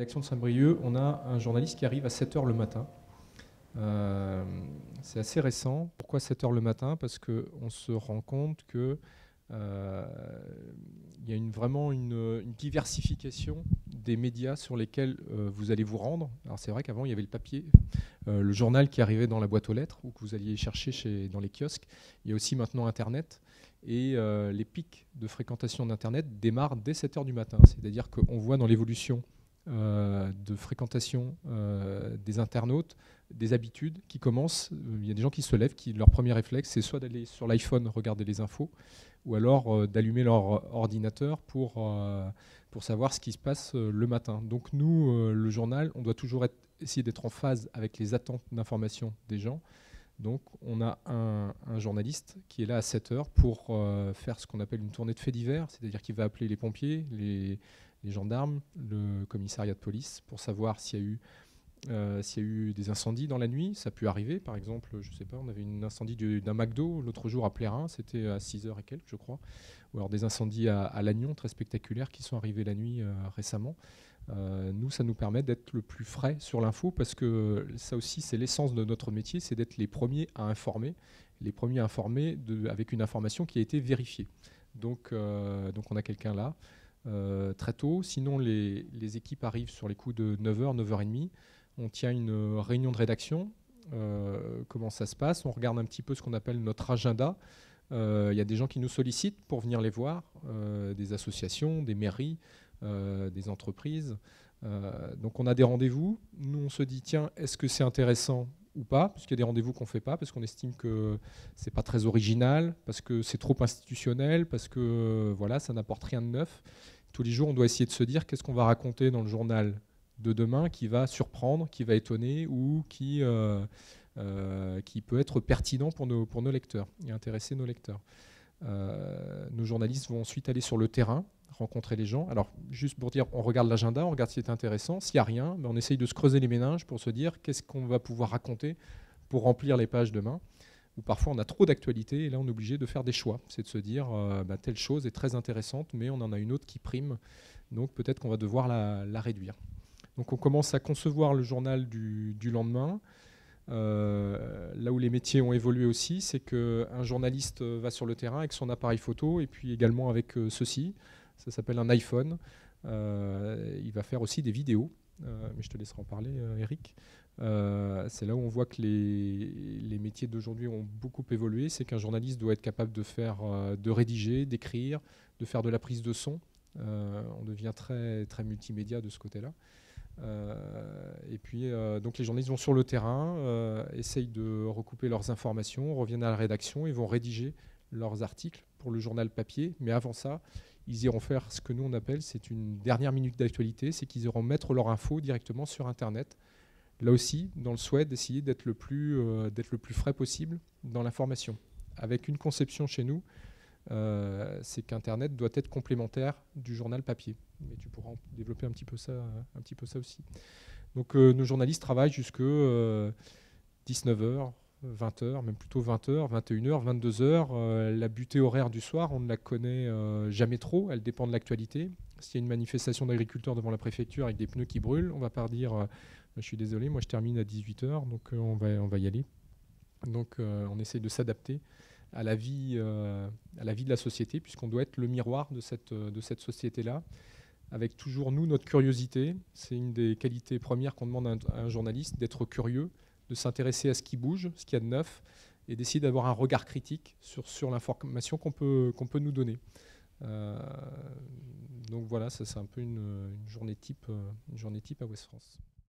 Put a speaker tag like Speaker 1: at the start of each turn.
Speaker 1: rédaction de Saint-Brieuc, on a un journaliste qui arrive à 7 h le matin. C'est assez récent. Pourquoi 7 h le matin? Parce qu'on se rend compte que il y a vraiment une diversification des médias sur lesquels vous allez vous rendre. Alors c'est vrai qu'avant il y avait le papier, le journal qui arrivait dans la boîte aux lettres ou que vous alliez chercher dans les kiosques. Il y a aussi maintenant Internet. Et les pics de fréquentation d'Internet démarrent dès 7 h du matin. C'est-à-dire qu'on voit dans l'évolution de fréquentation des internautes, des habitudes qui commencent. Il y a des gens qui se lèvent, leur premier réflexe, c'est soit d'aller sur l'iPhone regarder les infos, ou alors d'allumer leur ordinateur pour savoir ce qui se passe le matin. Donc nous, le journal, on doit toujours essayer d'être en phase avec les attentes d'information des gens. Donc on a un journaliste qui est là à 7 h pour faire ce qu'on appelle une tournée de faits divers, c'est-à-dire qu'il va appeler les pompiers, les gendarmes, le commissariat de police pour savoir s'il y a eu des incendies dans la nuit. Ça a pu arriver, par exemple, je ne sais pas, on avait un incendie d'un McDo l'autre jour à Plérin, c'était à 6 h et quelques je crois, ou alors des incendies à Lannion très spectaculaires qui sont arrivés la nuit récemment. Nous, ça nous permet d'être le plus frais sur l'info parce que ça aussi, c'est l'essence de notre métier, c'est d'être les premiers à informer, avec une information qui a été vérifiée. Donc on a quelqu'un là très tôt. Sinon, les équipes arrivent sur les coups de 9 h, 9 h 30. On tient une réunion de rédaction. Comment ça se passe? On regarde un petit peu ce qu'on appelle notre agenda. Il y a des gens qui nous sollicitent pour venir les voir, des associations, des mairies, des entreprises. Donc on a des rendez-vous. Nous, on se dit, tiens, est-ce que c'est intéressant ou pas? Parce qu'il y a des rendez-vous qu'on ne fait pas, parce qu'on estime que ce n'est pas très original, parce que c'est trop institutionnel, parce que voilà, ça n'apporte rien de neuf. Tous les jours, on doit essayer de se dire qu'est-ce qu'on va raconter dans le journal de demain qui va surprendre, qui va étonner ou qui peut être pertinent pour nos lecteurs et intéresser nos lecteurs. Nos journalistes vont ensuite aller sur le terrain, rencontrer les gens. Alors, juste pour dire, on regarde l'agenda, on regarde si c'est intéressant. S'il n'y a rien, on essaye de se creuser les méninges pour se dire qu'est-ce qu'on va pouvoir raconter pour remplir les pages demain. Ou parfois, on a trop d'actualité et là, on est obligé de faire des choix. C'est de se dire, telle chose est très intéressante, mais on en a une autre qui prime. Donc, peut-être qu'on va devoir la réduire. Donc, on commence à concevoir le journal du lendemain. Là où les métiers ont évolué aussi, c'est qu'un journaliste va sur le terrain avec son appareil photo et puis également avec ceci. Ça s'appelle un iPhone. Il va faire aussi des vidéos, mais je te laisserai en parler, Eric. C'est là où on voit que les métiers d'aujourd'hui ont beaucoup évolué. C'est qu'un journaliste doit être capable de rédiger, d'écrire, de faire de la prise de son. On devient très, très multimédia de ce côté-là. Et puis, donc les journalistes vont sur le terrain, essayent de recouper leurs informations, reviennent à la rédaction et vont rédiger leurs articles pour le journal papier. Mais avant ça, ils iront faire ce que nous on appelle, c'est une dernière minute d'actualité, c'est qu'ils iront mettre leur info directement sur Internet. Là aussi, dans le souhait d'essayer d'être le plus frais possible dans l'information. Avec une conception chez nous, c'est qu'Internet doit être complémentaire du journal papier. Mais tu pourras développer un petit peu ça aussi. Donc nos journalistes travaillent jusque 19 h, 20 h, même plutôt 20 h, 21 h, 22 h. La butée horaire du soir, on ne la connaît jamais trop, elle dépend de l'actualité. S'il y a une manifestation d'agriculteurs devant la préfecture avec des pneus qui brûlent, on ne va pas dire je suis désolé, moi je termine à 18 h, donc on va y aller. Donc on essaye de s'adapter à la vie de la société, puisqu'on doit être le miroir de cette société-là, avec toujours, nous, notre curiosité. C'est une des qualités premières qu'on demande à un journaliste, d'être curieux, de s'intéresser à ce qui bouge, ce qu'il y a de neuf, et d'essayer d'avoir un regard critique sur l'information qu'on peut nous donner. Donc voilà, ça c'est un peu une journée type à Ouest France.